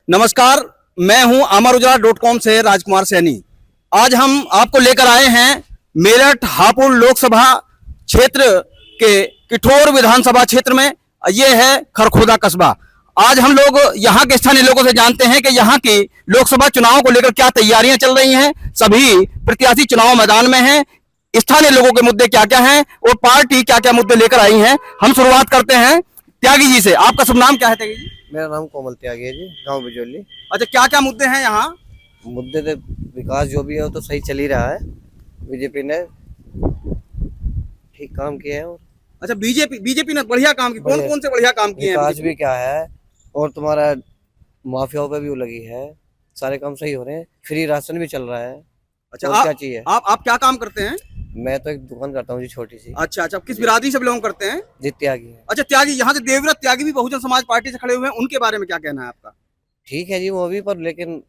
नमस्कार, मैं हूं amarujala.com से राजकुमार सैनी। आज हम आपको लेकर आए हैं मेरठ हापुड़ लोकसभा क्षेत्र के किठौर विधानसभा क्षेत्र में। ये है खरखोदा कस्बा। आज हम लोग यहाँ के स्थानीय लोगों से जानते हैं कि यहाँ की लोकसभा चुनाव को लेकर क्या तैयारियां चल रही हैं। सभी प्रत्याशी चुनाव मैदान में हैं। स्थानीय लोगों के मुद्दे क्या क्या हैं और पार्टी क्या क्या मुद्दे लेकर आई है। हम शुरुआत करते हैं त्यागी जी से। आपका शुभ नाम क्या है त्यागी जी? मेरा नाम कोमल त्यागी है जी, गांव बिजोली। अच्छा, क्या क्या मुद्दे हैं यहाँ? मुद्दे तो विकास जो भी है वो तो सही चल ही रहा है। बीजेपी ने ठीक काम किया है। और अच्छा, बीजेपी ने बढ़िया काम किया। कौन कौन से बढ़िया काम किए हैं? विकास भी क्या है और तुम्हारा माफियाओं पे भी वो लगी है। सारे काम सही हो रहे हैं, फ्री राशन भी चल रहा है। अच्छा, क्या चाहिए? आप क्या काम करते हैं? मैं तो एक दुकान करता हूँ जी, छोटी सी। अच्छा, किस बिरादरी से बिलोंग करते हैं? जी त्यागी है। अच्छा, त्यागी। यहाँ से देवव्रत त्यागी भी बहुजन समाज पार्टी से खड़े हुए हैं, उनके बारे में क्या कहना है आपका? ठीक है जी, वो भी, पर लेकिन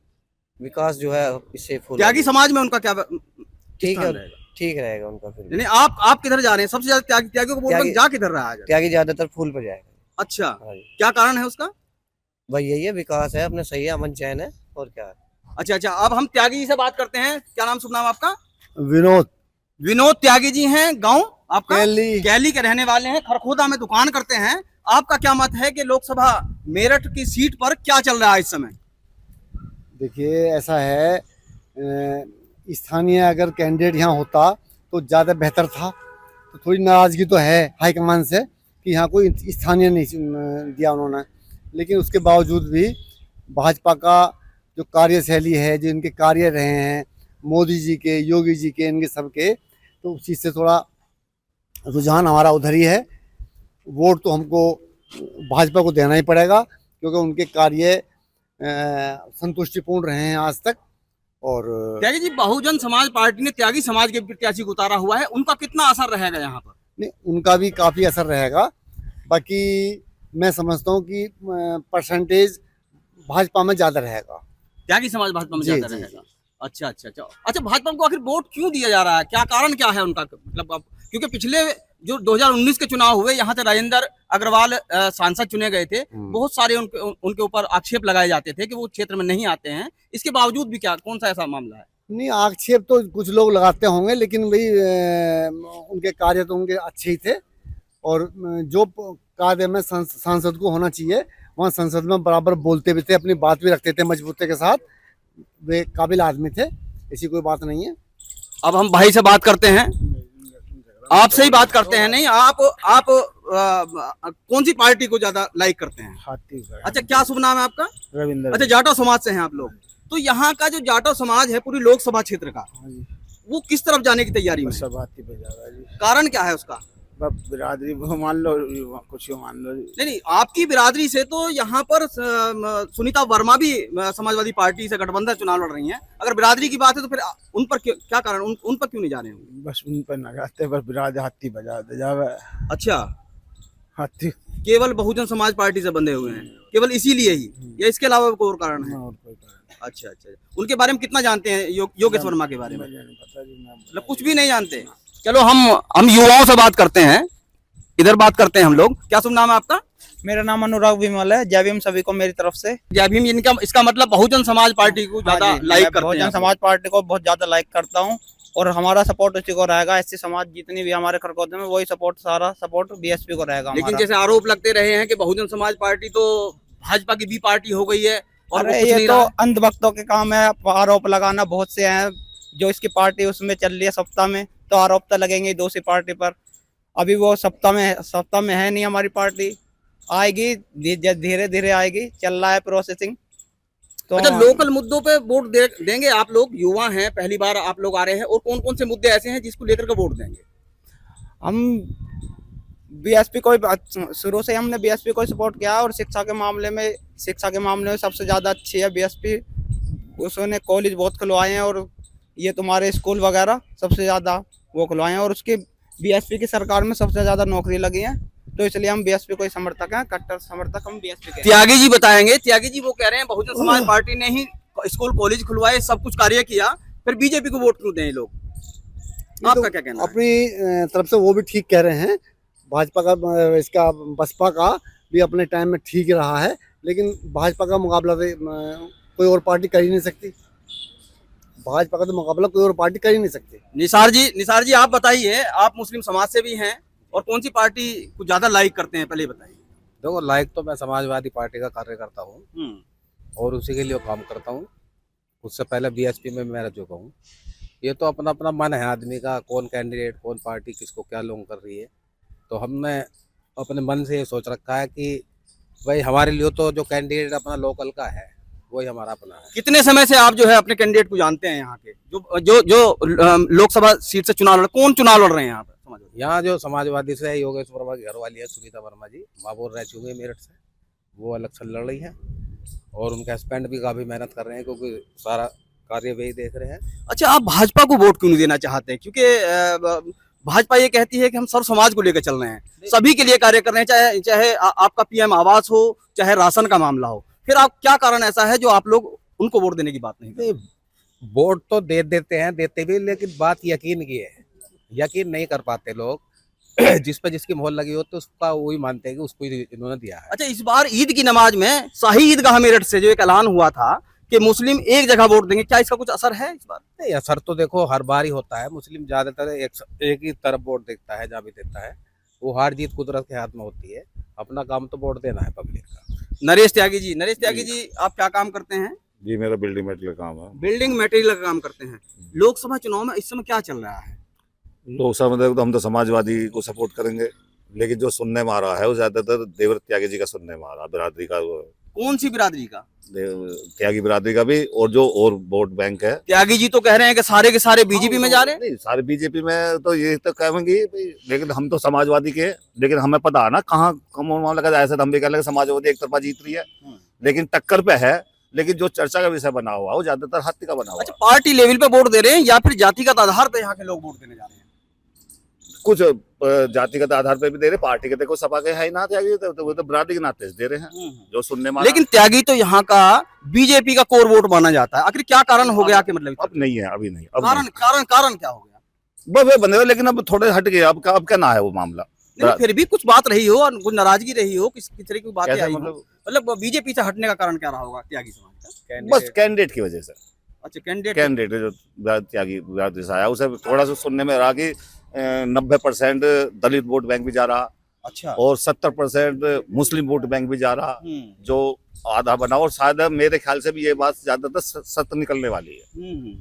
विकास जो है इससे त्यागी समाज में उनका क्या ठीक है, ठीक रहेगा उनका। फिर नहीं, आप किधर जा रहे हैं? सबसे ज्यादा त्यागी को वोट जा किधर रहा है? त्यागी ज्यादातर फूल पे जाएगा। अच्छा, क्या कारण है उसका? भाई यही है, विकास है अपने, सही है, अमन चैन है, और क्या है। अच्छा, अब हम त्यागी जी से बात करते हैं। क्या नाम, शुभ नाम आपका? विनोद त्यागी जी हैं। गांव आपका? कैली के रहने वाले हैं। खरखोदा में दुकान करते हैं। आपका क्या मत है कि लोकसभा मेरठ की सीट पर क्या चल रहा है इस समय? देखिए, ऐसा है, स्थानीय अगर कैंडिडेट यहाँ होता तो ज़्यादा बेहतर था। तो थोड़ी नाराज़गी तो है हाईकमान से कि यहाँ कोई स्थानीय नहीं दिया उन्होंने, लेकिन उसके बावजूद भी भाजपा का जो कार्यशैली है, जो इनके कार्य रहे हैं, मोदी जी के, योगी जी के, इनके सबके, तो उस चीज़ से थोड़ा रुझान हमारा उधर ही है। वोट तो हमको भाजपा को देना ही पड़ेगा, क्योंकि उनके कार्य संतुष्टिपूर्ण रहे हैं आज तक। और त्यागी जी, बहुजन समाज पार्टी ने त्यागी समाज के प्रत्याशी को उतारा हुआ है, उनका कितना असर रहेगा यहाँ पर? नहीं, उनका भी काफ़ी असर रहेगा। बाकी मैं समझता हूँ कि परसेंटेज भाजपा में ज़्यादा रहेगा। त्यागी समाज भाजपा में ज़्यादा रहेगा। अच्छा, भाजपा को आखिर वोट क्यों दिया जा रहा है? क्या कारण क्या है उनका? मतलब क्योंकि पिछले जो 2019 के चुनाव हुए, यहाँ से राजेंद्र अग्रवाल सांसद चुने गए थे। बहुत सारे उनके ऊपर आक्षेप लगाए जाते थे कि वो क्षेत्र में नहीं आते हैं। इसके बावजूद भी क्या, कौन सा ऐसा मामला है? नहीं, आक्षेप तो कुछ लोग लगाते होंगे, लेकिन भाई उनके कार्य तो उनके अच्छे ही थे। और जो कार्य में सांसद को होना चाहिए, वहाँ संसद में बराबर बोलते भी थे, अपनी बात भी रखते थे मजबूती के साथ। वे काबिल आदमी थे, ऐसी कोई बात नहीं है। अब हम भाई से बात करते हैं, आपसे ही बात करते हैं। नहीं, आप कौन सी पार्टी को ज्यादा लाइक करते हैं? अच्छा, क्या शुभ नाम है आपका? रविंद्र। अच्छा, जाटव समाज से हैं आप लोग। तो यहाँ का जो जाटव समाज है पूरी लोकसभा क्षेत्र का, वो किस तरफ जाने की तैयारी में? कारण क्या है उसका? बिरादरी मान लो, कुछ मान लो। नहीं, आपकी बिरादरी से तो यहाँ पर सुनीता वर्मा भी समाजवादी पार्टी से गठबंधन चुनाव लड़ रही हैं। अगर बिरादरी की बात है तो फिर उन पर क्या कारण, उन पर क्यों नहीं जा रहे हैं? बस उन पर न जाते, बस बिरादरी हाथी बजा दे जावे। अच्छा, हाथी केवल बहुजन समाज पार्टी से बंधे हुए हैं, केवल इसीलिए ही, या इसके अलावा कोई और कारण है? अच्छा, उनके बारे में कितना जानते हैं? योगेश वर्मा के बारे में मतलब कुछ भी नहीं जानते? चलो हम युवाओं से बात करते हैं। इधर बात करते हैं हम लोग। क्या शुभ नाम है आपका? मेरा नाम अनुराग विमल है। जय भीम सभी को मेरी तरफ से। जय भीम। इनका इसका मतलब बहुजन समाज पार्टी को ज्यादा लाइक करते हैं? बहुजन समाज पार्टी को बहुत ज्यादा लाइक करता हूं, और हमारा सपोर्ट उसी को रहेगा। एससी समाज जितनी भी हमारे खरखोदे में, वही सारा सपोर्ट बीएसपी को रहेगा। लेकिन जैसे आरोप लगते रहे हैं कि बहुजन समाज पार्टी तो भाजपा की बी पार्टी हो गई है, और ये तो अंधभक्तों के काम है आरोप लगाना। बहुत से हैं जो इसकी पार्टी उसमें चल रही है सत्ता में, तो आरोप तो लगेंगे दूसरी पार्टी पर। अभी वो सत्ता में है नहीं हमारी पार्टी, आएगी धीरे धीरे आएगी, चल रहा है प्रोसेसिंग। तो अच्छा, लोकल मुद्दों पे वोट देंगे आप लोग? युवा हैं, पहली बार आप लोग आ रहे हैं, और कौन कौन से मुद्दे ऐसे हैं जिसको लेकर के वोट देंगे? हम बीएसपी को, शुरू से हमने बीएसपी को सपोर्ट किया, और शिक्षा के मामले में सबसे ज्यादा अच्छी है बीएसपी। उसने कॉलेज बहुत खुलवाए हैं, और ये तुम्हारे स्कूल वगैरह सबसे ज्यादा वो खुलवाए हैं, और उसकी बीएसपी की सरकार में सबसे ज्यादा नौकरी लगी है। तो इसलिए हम बीएसपी को समर्थक हैं, कट्टर समर्थक हम बीएसपी के। त्यागी जी बताएंगे। त्यागी जी वो कह रहे हैं बहुजन समाज पार्टी ने ही स्कूल कॉलेज खुलवाए, सब कुछ कार्य किया, फिर बीजेपी को वोट क्यों दें लोग? आपका क्या कहना है? अपनी तरफ से वो भी ठीक कह रहे हैं। भाजपा का, इसका बसपा का भी अपने टाइम में ठीक रहा है, लेकिन भाजपा का मुकाबला तो कोई और पार्टी कर ही नहीं सकती। भाजपा का तो मुकाबला कोई और पार्टी कर ही नहीं सकती। निसार जी आप बताइए, आप मुस्लिम समाज से भी हैं और कौन सी पार्टी को ज्यादा लाइक करते हैं, पहले बताइए। देखो, लाइक तो मैं समाजवादी पार्टी का कार्यकर्ता हूँ और उसी के लिए काम करता हूँ। उससे पहले बीएसपी में मैं रह चुका हूँ। ये तो अपना अपना मन है आदमी का, कौन कैंडिडेट कौन पार्टी किसको क्या लोग कर रही है। तो हमने अपने मन से ये सोच रखा है कि भाई हमारे लिए तो जो कैंडिडेट अपना लोकल का है वही हमारा अपना है। कितने समय से आप जो है अपने कैंडिडेट को जानते हैं? यहाँ के जो लोकसभा सीट से चुनाव लड़, कौन चुनाव लड़ रहे हैं यहाँ पर? यहाँ जो समाजवादी से है, योगेश वर्मा की घरवाली है सुनीता वर्मा जी, महापौर रह चुके हैं मेरठ से, वो अलग से लड़ रही है और उनके हस्बैंड भी काफी मेहनत कर रहे हैं क्योंकि सारा कार्य वही देख रहे हैं। अच्छा, आप भाजपा को वोट क्यों नहीं देना चाहते? क्योंकि भाजपा ये कहती है कि हम सर्व समाज को लेकर चल रहे हैं, सभी के लिए कार्य कर रहे हैं, चाहे आपका पीएम आवास हो, चाहे राशन का मामला हो। फिर आप क्या कारण ऐसा है जो आप लोग उनको वोट देने की बात नहीं करते? वोट तो देते हैं, देते भी, लेकिन बात यकीन की है, यकीन नहीं कर पाते लोग। जिस पर जिसकी मोहर लगी हो तो उसका वही मानते हैं कि उसको इन्होंने दिया है। अच्छा, इस बार ईद की नमाज में शाही ईदगाह मेरठ से जो एक ऐलान हुआ था कि मुस्लिम एक जगह वोट देंगे, क्या इसका कुछ असर है इस बार? नहीं, असर तो देखो हर बार ही होता है। मुस्लिम ज्यादातर एक ही तरफ वोट देता है, जहाँ भी देता है। वो हार जीत कुदरत के हाथ में होती है, अपना काम तो वोट देना है पब्लिक का। नरेश त्यागी जी आप क्या काम करते हैं? जी, मेरा बिल्डिंग मेटेरियल काम है। बिल्डिंग मटेरियल का काम करते हैं। लोकसभा चुनाव में इस समय क्या चल रहा है? लोकसभा में देखो तो हम तो समाजवादी को सपोर्ट करेंगे, लेकिन जो सुनने में आ रहा है वो ज्यादातर देवव्रत त्यागी जी का सुनने में आ रहा है, बिरादरी का। कौन सी बिरादरी का? त्यागी बिरादरी का भी, और जो और वोट बैंक है। त्यागी जी तो कह रहे हैं कि सारे के सारे बीजेपी में जा रहे हैं। नहीं, सारे बीजेपी में तो ये तो कहेंगे, लेकिन हम तो समाजवादी के, लेकिन हमें पता है ना कहाँ कम लगा। ऐसे तो हम भी कह लेंगे समाजवादी एक तरफा जीत रही है, लेकिन टक्कर पे है। लेकिन जो चर्चा का विषय बना हुआ है वो ज्यादातर हत्या का बना हुआ है। अच्छा, पार्टी लेवल पे वोट दे रहे हैं या फिर जातिगत आधार पे यहाँ के लोग वोट देने जा रहे हैं? कुछ जातिगत आधार पे भी दे रहे, पार्टी के देखो सपा के है ही ना त्यागी, तो वो तो बिरादरी के नाते से दे रहे हैं जो सुनने में। लेकिन त्यागी तो यहाँ का बीजेपी का कोर वोट माना जाता है। आखिर क्या कारण हो गया कि मतलब अब नहीं है, अभी नहीं। अब कारण क्या हो गया? बस बने, लेकिन अब थोड़े हट गए। अब क्या ना है वो मामला। नहीं, फिर भी कुछ बात रही हो और कुछ नाराजगी रही हो, किस तरह की बातें आई हो? मतलब बीजेपी से हटने का कारण क्या रहा होगा त्यागी समाज का? बस कैंडिडेट की वजह से। अच्छा, कैंडिडेट जो त्यागी बिरादरी से आया उसे थोड़ा सा सुनने में रहा कि 90% दलित वोट बैंक भी जा रहा। अच्छा, और 70% मुस्लिम वोट बैंक भी जा रहा, जो आधा बना। और शायद मेरे ख्याल से भी ये बात ज्यादातर सत्य निकलने वाली है।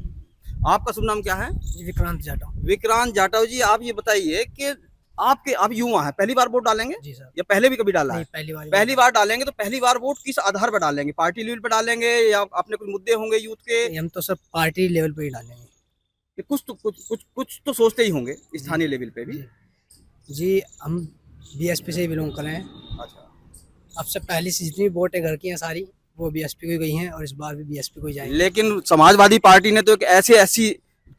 आपका शुभ नाम क्या है? विक्रांत जाटव। विक्रांत जाटव जी, आप ये बताइए कि आप युवा हैं, पहली बार वोट डालेंगे जी सर। या पहले भी कभी डाला है? पहली बार डालेंगे। तो पहली बार वोट किस आधार पर डालेंगे? पार्टी लेवल पर डालेंगे या अपने कुछ मुद्दे होंगे यूथ के? हम तो सब पार्टी लेवल पे ही डालेंगे। कुछ तो सोचते ही होंगे स्थानीय लेवल पे भी। जी, हम बीएसपी से ही बिलोंग कर रहे हैं। अच्छा, अब से पहली से जितनी वोटें घर की हैं सारी वो बीएसपी को ही गई हैं और इस बार भी बीएसपी को ही जाएंगे। लेकिन समाजवादी पार्टी ने तो एक ऐसी,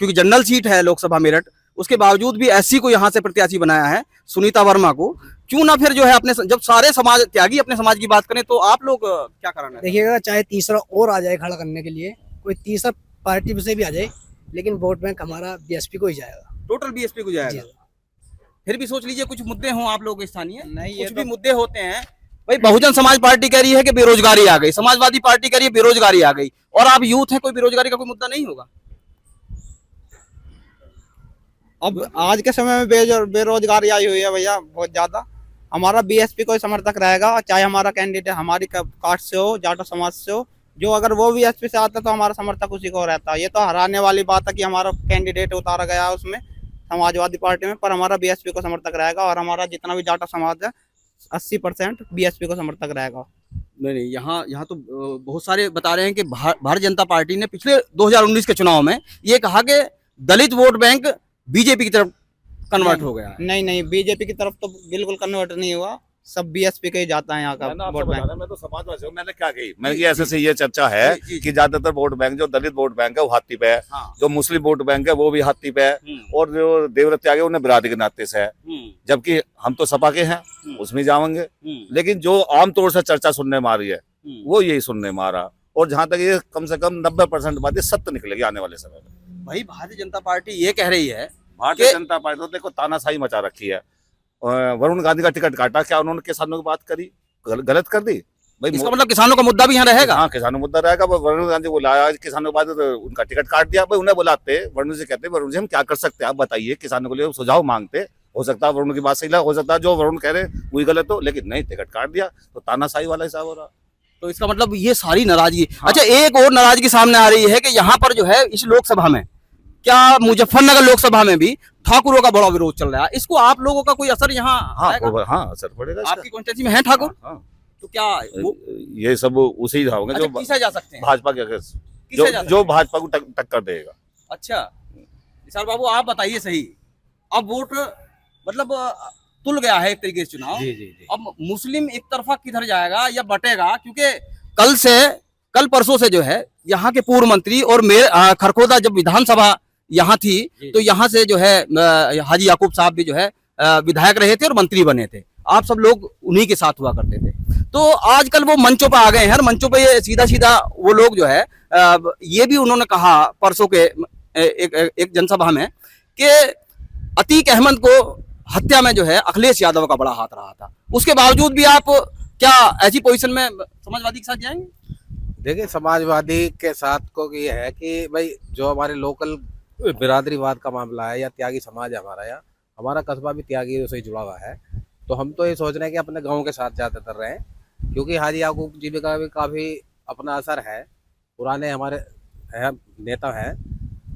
क्योंकि जनरल सीट है लोकसभा मेरठ, उसके बावजूद भी ऐसी को यहाँ से प्रत्याशी बनाया है सुनीता वर्मा को। क्यों ना फिर जो है अपने, जब सारे समाज त्यागी अपने समाज की बात करें तो आप लोग क्या कारण है? देखिएगा, चाहे तीसरा और आ जाए खड़ा करने के लिए, कोई तीसरा पार्टी से भी आ जाए, लेकिन वोट बैंक हमारा बीएसपी को ही जाएगा। टोटल बीएसपी को जाएगा। फिर भी सोच लीजिए कुछ मुद्दे हों आप लोग स्थानीय, नहीं, कुछ भी मुद्दे होते हैं। भाई बहुजन समाज पार्टी कह रही है कि बेरोजगारी आ गई, समाजवादी पार्टी कह रही है बेरोजगारी आ गई, और आप यूथ हैं, कोई बेरोजगारी का कोई मुद्दा नहीं होगा? अब आज के समय में बेरोजगारी आई हुई है भैया, बहुत ज्यादा। हमारा बीएसपी को समर्थक रहेगा, चाहे हमारा कैंडिडेट हमारी कास्ट से हो, जाटो समाज से हो। जो अगर वो बीएसपी से आता तो हमारा समर्थक उसी को रहता। ये तो हराने वाली बात है कि हमारा कैंडिडेट उतारा गया उसमें समाजवादी पार्टी में, पर हमारा बीएसपी को समर्थक रहेगा। और हमारा जितना भी जाटो समाज है 80% बीएसपी को समर्थक रहेगा। नहीं, यहाँ तो बहुत सारे बता रहे हैं कि भारतीय जनता पार्टी ने पिछले 2019 के चुनाव में ये कहा कि दलित वोट बैंक बीजेपी की तरफ कन्वर्ट हो गया है। नहीं, बीजेपी की तरफ तो बिल्कुल कन्वर्ट नहीं हुआ, सब बीएसपी का ही जाता है यहाँ का वोट बैंक। मैं तो समाजवादी हूँ, मैंने क्या कही, मैंने ऐसे से ये चर्चा है कि ज्यादातर वोट बैंक जो दलित वोट बैंक है वो हाथी पे है, जो मुस्लिम वोट बैंक है वो भी हाथी पे है, और जो देवव्रत त्यागी उन्हें बिरादरी के नाते से है। जबकि हम तो सपा के हैं, उसमें जाएंगे। लेकिन जो आमतौर से चर्चा सुनने में आ रही है वो यही सुनने में आ रहा। और जहां तक ये कम से कम 90% बातें सत्य निकलेगी आने वाले समय में। भाई भारतीय जनता पार्टी ये कह रही है, भारतीय जनता पार्टी तो देखो तानाशाही मचा रखी है। वरुण गांधी का टिकट काटा, क्या उन्होंने किसानों की बात करी? गलत कर दी? भाई इसका मतलब किसानों का मुद्दा भी यहाँ रहेगा। हाँ, किसानों मुद्दा रहेगा। वरुण गांधी बुलाया किसानों के बाद तो उनका टिकट काट दिया। भाई उन्हें बुलाते, वरुण से कहते वरुण जी हम क्या कर सकते हैं आप बताइए, किसानों के लिए सुझाव मांगते। हो सकता है वरुण की बात सही हो सकता है जो वरुण कह रहे वही गलत हो, लेकिन नहीं, टिकट काट दिया तो तानाशाही वाला हिसाब हो रहा। तो इसका मतलब ये सारी नाराजगी। अच्छा, एक और नाराजगी सामने आ रही है कि यहाँ पर जो है इस लोकसभा में, क्या मुजफ्फरनगर लोकसभा में भी ठाकुरों का बड़ा विरोध चल रहा है। इसको आप लोगों का कोई असर यहाँ आएगा? हाँ, असर पड़ेगा इसका। आपकी कॉन्स्टिट्यूंसी में है ठाकुर? हाँ, तो क्या वो ये सब उसी होंगे अच्छा, जो किसे जा सकते हैं? भाजपा के किसे जा जो भाजपा को टक्कर देगा। अच्छा विशाल बाबू, आप बताइए सही, अब वोट मतलब तुल गया है एक तरीके से चुनाव। जी जी जी। अब मुस्लिम एक तरफा किधर जाएगा या बटेगा? क्योंकि कल परसों से जो है यहाँ के पूर्व मंत्री और मेरे खरखोदा जब विधानसभा यहाँ थी तो यहाँ से जो है हाजी याकूब साहब भी जो है विधायक रहे थे और मंत्री बने थे। आप सब लोग उन्हीं के साथ हुआ करते थे। तो आजकल वो मंचों पर आ गए हैं और मंचों पे ये सीधा सीधा वो लोग जो है ये भी उन्होंने कहा परसों के एक जनसभा में कि अतीक अहमद को हत्या में जो है अखिलेश यादव का बड़ा हाथ रहा था। उसके बावजूद भी आप क्या ऐसी पोजीशन में समाजवादी के साथ जाएंगे? देखिए, समाजवादी के साथ को ये है कि भाई जो हमारे लोकल बिरादरीवाद का मामला है या त्यागी समाज है हमारा, या हमारा कस्बा भी त्यागी से जुड़ा हुआ है, तो हम तो ये सोच रहे हैं कि अपने गांव के साथ ज़्यादातर रहें, क्योंकि हाजी याकूब जी का भी काफ़ी अपना असर है। पुराने हमारे नेता हैं,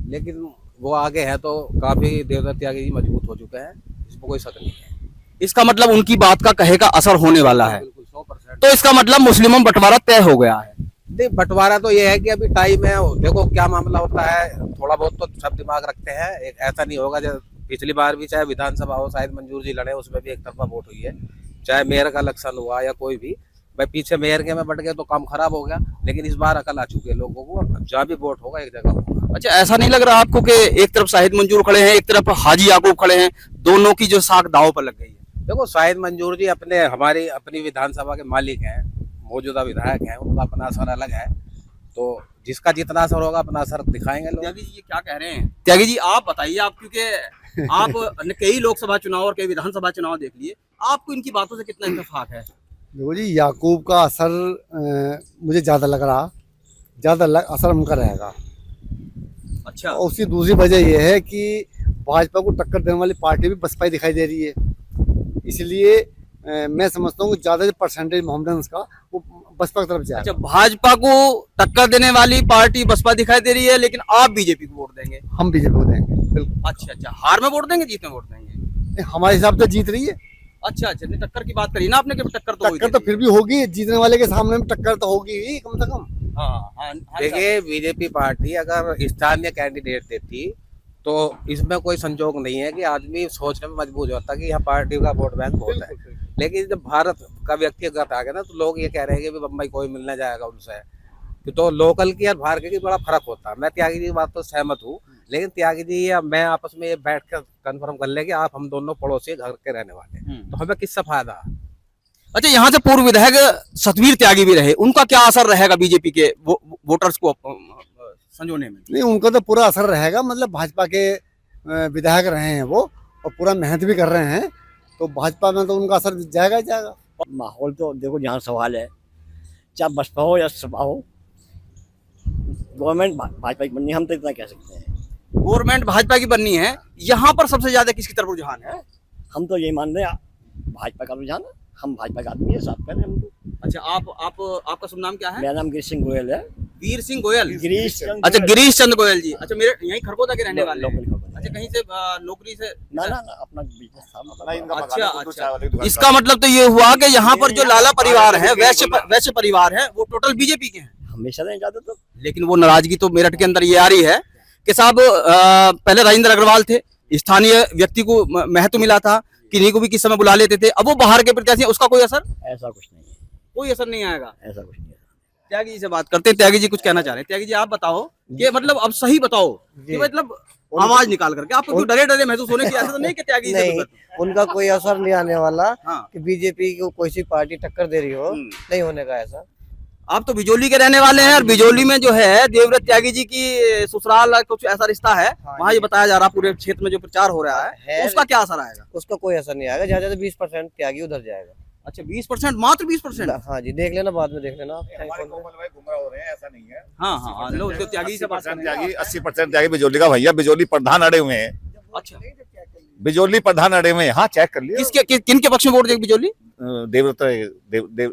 लेकिन वो आगे है तो काफ़ी देवदत्त त्यागी जी मजबूत हो चुके हैं, इसमें कोई शक नहीं है। इसका मतलब उनकी बात का कहे का असर होने वाला है। बिल्कुल 100%। तो इसका मतलब मुस्लिमों में बंटवारा तय हो गया है। नहीं, बंटवारा तो ये है कि अभी टाइम है, देखो क्या मामला होता है, थोड़ा बहुत तो सब दिमाग रखते हैं। एक ऐसा नहीं होगा, जब पिछली बार भी चाहे विधानसभा हो, शायद मंजूर जी लड़े, उसमें भी एक तरफा वोट हुई है। चाहे मेयर का इलेक्शन हुआ या कोई भी, भाई पीछे मेयर के में बट गए तो काम खराब हो गया, लेकिन इस बार अकल आ चुकी है लोगों को, जहाँ भी वोट होगा एक जगह होगा। अच्छा, ऐसा नहीं लग रहा आपको कि एक तरफ शाहिद मंजूर खड़े हैं, एक तरफ हाजी याकूब खड़े हैं, दोनों की जो साख दांव पर लग गई है? देखो, शाहिद मंजूर जी हमारी अपनी विधानसभा के मालिक हैं, मौजूदा विधायक हैं, उनका अपना असर अलग है, तो जिसका जितना असर होगा अपना असर दिखाएंगे लोग। त्यागी जी ये क्या कह रहे हैं? त्यागी जी आप बताइए, आप क्योंकि आप कई लोकसभा चुनाव और कई विधानसभा चुनाव देख लिए, आपको इनकी बातों से कितना इत्तेफाक है? देखो जी, याकूब का असर मुझे ज़्यादा लग रहा, असर उनका रहेगा। अच्छा, और उसकी दूसरी वजह यह है कि भाजपा को टक्कर देने वाली पार्टी भी बसपा ही दिखाई दे रही है, इसलिए मैं समझता हूँ कि ज़्यादा परसेंटेज मोहम्मदन का वो बसपा की तरफ जाएगा। अच्छा, भाजपा को टक्कर देने वाली पार्टी बसपा दिखाई दे रही है, लेकिन आप बीजेपी को वोट देंगे? हम बीजेपी को देंगे, बिल्कुल। अच्छा, हार में वोट देंगे, जीत में वोट देंगे? हमारे हिसाब से जीत रही है। अच्छा, नहीं, टक्कर की बात करी ना आपने कि टक्कर तो फिर भी होगी, जीतने वाले के सामने में टक्कर तो होगी ही कम से कम। हाँ, देखिए, बीजेपी पार्टी अगर स्थानीय कैंडिडेट देती तो इसमें कोई संजोग नहीं है कि आदमी सोचने में मजबूर होता कि यहाँ पार्टी का वोट बैंक बहुत है, लेकिन जब भारत का व्यक्तिगत आ गया ना, तो लोग ये कह रहे हैं कि बम्बई कोई मिलने जाएगा उनसे, तो लोकल की और बाहर की बड़ा फर्क होता है। मैं त्यागी जी की बात तो सहमत हूँ, लेकिन त्यागी जी या मैं आपस में ये बैठ कर कन्फर्म कर ले कि आप हम दोनों पड़ोसी घर के रहने वाले, तो हमें किससे फायदा? अच्छा, यहाँ से पूर्व विधायक सतवीर त्यागी भी रहे, उनका क्या असर रहेगा बीजेपी के वोटर्स को संजोने में? नहीं, उनका तो पूरा असर रहेगा, मतलब भाजपा के विधायक रहे हैं वो और पूरा मेहनत भी कर रहे हैं, तो भाजपा में तो उनका असर जाएगा ही जाएगा। माहौल तो देखो, जहाँ सवाल है, चाहे बसपा हो या सपा हो, गवर्नमेंट भाजपा की बननी, हम तो इतना कह सकते हैं। गवर्नमेंट भाजपा की बननी है। यहाँ पर सबसे ज्यादा किसकी तरफ रुझान है? हम तो यही मान रहे हैं, भाजपा का रुझान है, हम भाजपा का आदमी है, साफ करें हम तो। अच्छा, आपका शुभ नाम क्या है? मेरा नाम गिरीश सिंह गोयल है। वीर सिंह गोयल? अच्छा, गिरीश चंद्र गोयल जी। अच्छा, मेरे यहीं खरगोदा के रहने वाले हैं? लोकल। अच्छा, कहीं से नौकरी से? ना, अपना बिजनेस था। अच्छा, इसका मतलब तो ये हुआ कि यहाँ पर जो लाला परिवार है, वैश्य परिवार है, वो टोटल बीजेपी के हैं? हमेशा नहीं जाते तो। लेकिन वो नाराजगी तो मेरठ के अंदर ये आ रही है कि साहब पहले राजेंद्र अग्रवाल थे, स्थानीय व्यक्ति को महत्व मिला था, किन्हीं को भी किस समय बुला लेते थे, अब वो बाहर के प्रत्याशी हैं, उसका कोई असर? ऐसा कुछ नहीं है, कोई असर नहीं आएगा? ऐसा कुछ नहीं है। त्यागी जी से बात करते हैं। त्यागी जी कुछ कहना चाह रहे हैं। त्यागी जी आप बताओ कि मतलब अब सही बताओ कि मतलब आवाज निकाल करके, आपको क्यों डरे महसूस होने की? ऐसा तो नहीं कि त्यागी जी नहीं, उनका कोई असर नहीं आने वाला। हाँ। कि बीजेपी को कोई सी पार्टी टक्कर दे रही हो, नहीं होने का ऐसा। आप तो बिजोली के रहने वाले हैं और बिजोली में जो है देवव्रत त्यागी जी की ससुराल कुछ ऐसा रिश्ता है, वहाँ ये बताया जा रहा पूरे क्षेत्र में जो प्रचार हो रहा है, उसका क्या असर आएगा? उसका कोई असर नहीं आएगा, ज्यादा से 20% त्यागी उधर जाएगा। अच्छा 20%, मात्र 20%। हाँ जी, देख लेना, बाद में देख लेना आप। हमारे कोमल भाई गुमराह हो रहे हैं, ऐसा नहीं है। हाँ हाँ हाँ, लो तो त्यागी से बात 80% करें। त्यागी, 80% त्यागी बिजोली का भैया, बिजोली प्रधान अड़े हुए हैं, अच्छा, बिजोली प्रधान अड़े हुए हैं। हाँ, चेक कर लिया। किन के पक्ष में वोट देगी बिजोली? देवव्रत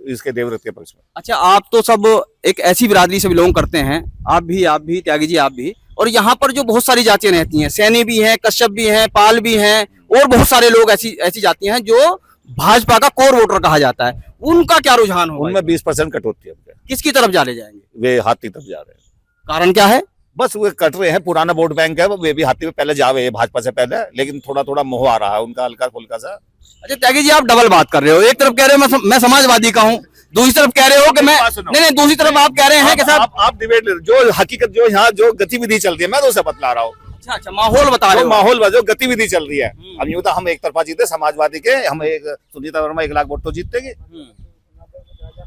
इसके देवव्रत के पक्ष में। अच्छा, आप तो सब एक ऐसी बिरादरी से बिलोंग करते हैं, आप भी त्यागी जी, आप भी, और यहाँ पर जो बहुत सारी जातियां रहती हैं, सैनी भी हैं, कश्यप भी हैं, पाल भी हैं, और बहुत सारे लोग ऐसी ऐसी जातियां हैं जो भाजपा का कोर वोटर कहा जाता है, उनका क्या रुझान होगा? उनमें 20% कटौती है। किसकी तरफ जाने जाएंगे? वे हाथी तक जा रहे हैं। कारण क्या है? बस वे कट रहे हैं, पुराना वोट बैंक है, वे भी हाथी पे पहले जावे है भाजपा से पहले, लेकिन थोड़ा थोड़ा मोह आ रहा है उनका, हल्का फुल्का सा। अच्छा त्यागी जी, आप डबल बात कर रहे हो, एक तरफ कह रहे हो मैं समाजवादी का हूँ, दूसरी तरफ कह रहे हो कि मैं, नहीं, दूसरी तरफ आप कह रहे हैं कि साहब आप डिबेट, जो हकीकत, जो यहाँ जो गतिविधि चल रही है, मैं तो उसे बतला रहा हूँ। अच्छा, माहौल बता रहे जो हो। माहौल, जो गतिविधि चल रही है। अब यूं तो हम एक तरफा जीते समाजवादी के, हम एक सुनीता वर्मा 1 लाख वोट तो जीतेगी।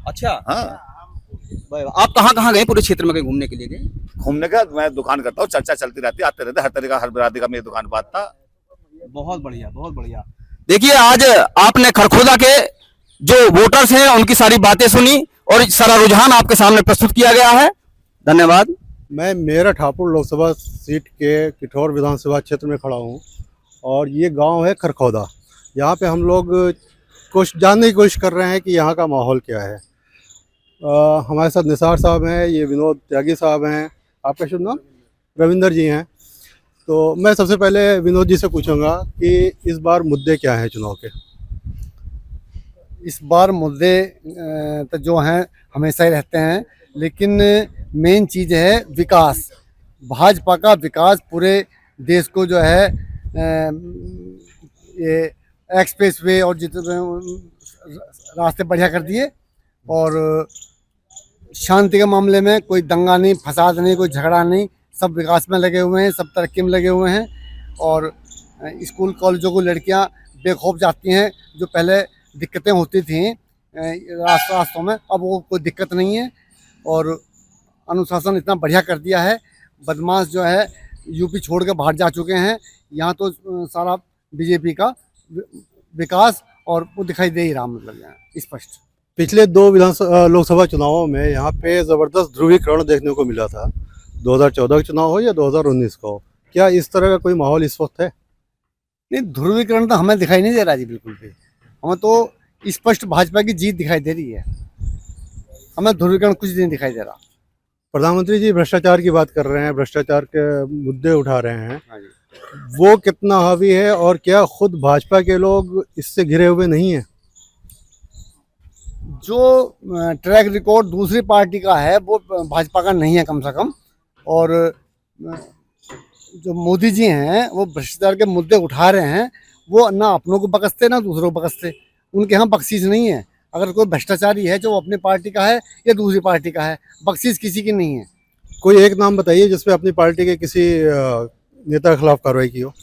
अच्छा, हाँ, आप कहाँ गए पूरे क्षेत्र में, कहीं घूमने के लिए गए? घूमने का मैं दुकान करता हूँ, चर्चा चलती रहती है, आते रहते, हर तरह का, हर बिरादरी का मेरी दुकान बात था। बहुत बढ़िया, बहुत बढ़िया। देखिए, आज आपने खरखोदा के जो वोटर्स हैं उनकी सारी बातें सुनी और सारा रुझान आपके सामने प्रस्तुत किया गया है। धन्यवाद। मैं मेरठ हापुड़ लोकसभा सीट के किठौर विधानसभा क्षेत्र में खड़ा हूँ और ये गांव है खरखौदा। यहाँ पे हम लोग कुछ जानने की कोशिश कर रहे हैं कि यहाँ का माहौल क्या है। हमारे साथ निसार साहब हैं, ये विनोद त्यागी साहब हैं, आपका शुभ नाम? रविंदर जी हैं। तो मैं सबसे पहले विनोद जी से पूछूंगा कि इस बार मुद्दे क्या हैं चुनाव के? इस बार मुद्दे तो जो हैं हमेशा ही रहते हैं, लेकिन मेन चीज़ है विकास। भाजपा का विकास पूरे देश को जो है ये एक्सप्रेस वे और जितने रास्ते बढ़िया कर दिए, और शांति के मामले में कोई दंगा नहीं, फसाद नहीं, कोई झगड़ा नहीं, सब विकास में लगे हुए हैं, सब तरक्की में लगे हुए हैं। और स्कूल कॉलेजों को लड़कियां बेखौफ जाती हैं, जो पहले दिक्कतें होती थी रास्तों में, अब वो कोई दिक्कत नहीं है। और अनुशासन इतना बढ़िया कर दिया है, बदमाश जो है यूपी छोड़ के बाहर जा चुके हैं। यहाँ तो सारा बीजेपी का विकास और वो दिखाई दे ही रहा, मतलब यहाँ स्पष्ट। पिछले 2 लोकसभा चुनावों में यहाँ पे ज़बरदस्त ध्रुवीकरण देखने को मिला था, 2014 का चुनाव हो या 2019 का हो। क्या इस तरह का कोई माहौल इस वक्त है? नहीं, ध्रुवीकरण तो हमें दिखाई नहीं दे रहा जी, बिल्कुल भी। हमें तो स्पष्ट भाजपा की जीत दिखाई दे रही है, हमें ध्रुवीकरण कुछ नहीं दिखाई दे रहा। प्रधानमंत्री जी भ्रष्टाचार की बात कर रहे हैं, भ्रष्टाचार के मुद्दे उठा रहे हैं, हाँ जी। वो कितना हावी है और क्या खुद भाजपा के लोग इससे घिरे हुए नहीं हैं? जो ट्रैक रिकॉर्ड दूसरी पार्टी का है वो भाजपा का नहीं है कम से कम। और जो मोदी जी हैं वो भ्रष्टाचार के मुद्दे उठा रहे हैं, वो ना अपनों को बख्शते ना दूसरों को बख्शते। उनके यहाँ बख्शीश नहीं है। अगर कोई भ्रष्टाचारी है जो वो अपनी पार्टी का है या दूसरी पार्टी का है, बख्शीश किसी की नहीं है। कोई एक नाम बताइए जिसपे अपनी पार्टी के किसी नेता के खिलाफ कार्रवाई की हो।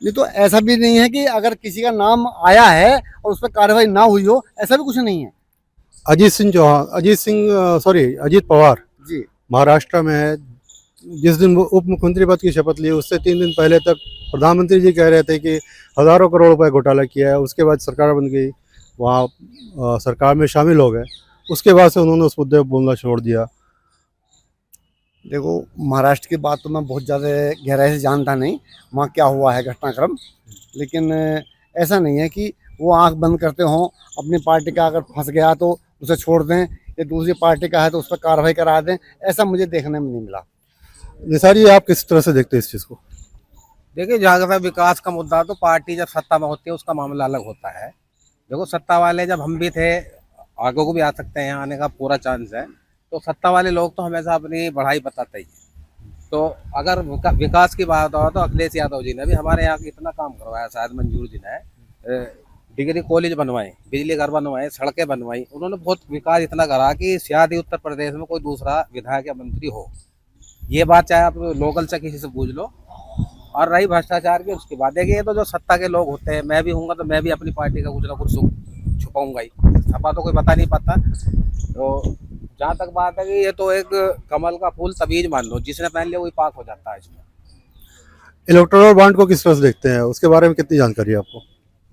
ये तो ऐसा भी नहीं है कि अगर किसी का नाम आया है और उस पर कार्रवाई ना हुई हो, ऐसा भी कुछ नहीं है। अजीत पवार जी, महाराष्ट्र में है। जिस दिन वो उप मुख्यमंत्री पद की शपथ ली उससे 3 दिन पहले तक प्रधानमंत्री जी कह रहे थे कि हज़ारों करोड़ रुपए घोटाला किया है। उसके बाद सरकार बन गई, वहाँ सरकार में शामिल हो गए, उसके बाद से उन्होंने उस मुद्दे पर बोलना छोड़ दिया। देखो, महाराष्ट्र की बात तो मैं बहुत ज़्यादा गहराई से जानता नहीं, वहाँ क्या हुआ है घटनाक्रम, लेकिन ऐसा नहीं है कि वो आंख बंद करते हों। अपनी पार्टी का अगर फंस गया तो उसे छोड़ दें, या दूसरी पार्टी का है तो उस पर कार्रवाई करा दें, ऐसा मुझे देखने में नहीं मिला। निसार जी, आप किस तरह से देखते हैं इस चीज़ को? देखिए, जहाँ का विकास का मुद्दा, तो पार्टी जब सत्ता में होती है उसका मामला अलग होता है। देखो, सत्ता वाले जब हम भी थे, आगे को भी आ सकते हैं, यहाँ आने का पूरा चांस है, तो सत्ता वाले लोग तो हमेशा अपनी बढ़ाई बताते ही हैं। तो अगर विकास की बात हो तो अखिलेश यादव जी ने भी हमारे यहाँ इतना काम करवाया, शायद मंजूर जी ने डिग्री कॉलेज बनवाए, बिजली घर बनवाए, सड़कें बनवाई। उन्होंने बहुत विकास इतना करा कि शायद ही उत्तर प्रदेश में कोई दूसरा विधायक या मंत्री हो। ये बात चाहे आप लोकल से किसी से पूछ लो। और रही भ्रष्टाचार की, उसकी बात देखिए, तो जो सत्ता के लोग होते हैं, मैं भी हूँगा तो मैं भी अपनी पार्टी का कुछ ना कुछ छुपाऊंगा ही, छपा तो कोई बता नहीं पाता। तो जहाँ तक बात है कि ये तो एक कमल का फूल तबीज मान लो, जिसने पहन लिया वही पाक हो जाता है इसमें। इलेक्टोरल बॉन्ड को किस तरह से देखते हैं, उसके बारे में कितनी जानकारी है आपको?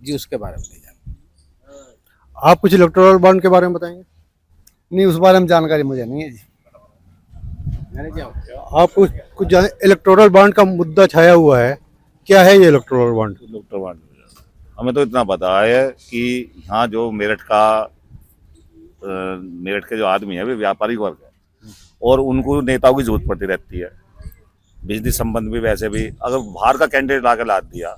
जी, उसके बारे में नहीं जानते। आप कुछ इलेक्टोरल बॉन्ड के बारे में बताएंगे? नहीं, उस बारे में जानकारी मुझे नहीं है जी। आप कुछ जाने, इलेक्टोरल बॉन्ड का मुद्दा छाया हुआ है, क्या है ये इलेक्टोरल बॉन्ड? डॉक्टर वार्ड हमें तो इतना पता है कि यहाँ जो मेरठ के जो आदमी है वे व्यापारिक वर्ग है और उनको नेताओं की जरूरत पड़ती रहती है। बिजनेस संबंध भी वैसे भी अगर बाहर का कैंडिडेट ला कर ला दिया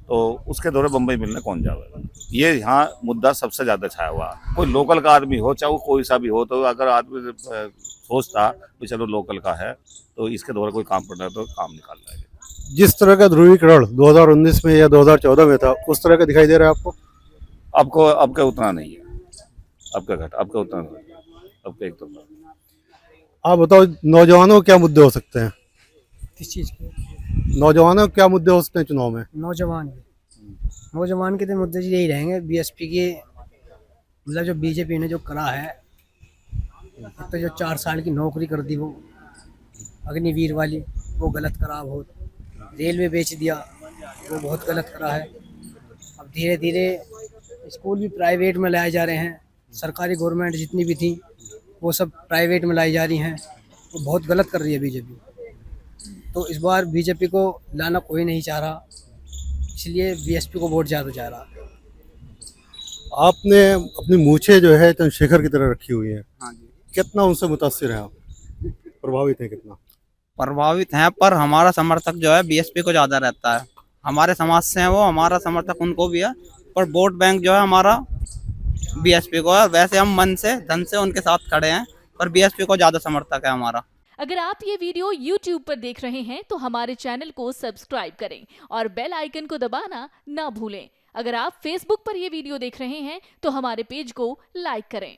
तो उसके दौरे बम्बई मिलने कौन जाएगा। ये यहाँ मुद्दा सबसे ज्यादा छाया हुआ। कोई लोकल का आदमी हो चाहे वो कोई सा भी हो, तो अगर आदमी सोचता कि चलो लोकल का है तो इसके दौरे कोई काम पड़ना है तो काम निकाल लाएगा। जिस तरह का ध्रुवीकरण 2019 में या 2014 में था, उस तरह का दिखाई दे रहा है आपको? आपका उतना नहीं है, आपका उतना नहीं है, आपका एक तो आप बताओ, नौजवानों को क्या मुद्दे हो सकते हैं? किस चीज़ के? नौजवानों को क्या मुद्दे हो सकते हैं चुनाव में? नौजवान के तो मुद्दे यही रहेंगे। बीएसपी के मतलब जो बीजेपी ने जो करा है, एक तो जो 4 साल की नौकरी कर दी वो अग्निवीर वाली, वो गलत करा बहुत। रेलवे बेच दिया, वो बहुत गलत करा है। अब धीरे धीरे स्कूल भी प्राइवेट में लाए जा रहे हैं। सरकारी गवर्नमेंट जितनी भी थी वो सब प्राइवेट में लाई जा रही हैं। वो बहुत गलत कर रही है बीजेपी। तो इस बार बीजेपी को लाना कोई नहीं चाह रहा, इसलिए बीएसपी को वोट ज़्यादा जा रहा। आपने अपनी मूछें जो है चंद्रशेखर की तरह रखी हुई है, हाँ जी, कितना उनसे मुतासिर हैं आप? प्रभावित हैं कितना? प्रभावित हैं, पर हमारा समर्थक जो है बीएसपी को ज़्यादा रहता है। हमारे समाज से हैं वो, हमारा समर्थक उनको भी है, पर वोट बैंक जो है हमारा बीएसपी को है। वैसे हम मन से धन से उनके साथ खड़े हैं, पर बीएसपी को ज़्यादा समर्थक है हमारा। अगर आप ये वीडियो YouTube पर देख रहे हैं तो हमारे चैनल को सब्सक्राइब करें और बेल आइकन को दबाना ना भूलें। अगर आप Facebook पर ये वीडियो देख रहे हैं तो हमारे पेज को लाइक करें।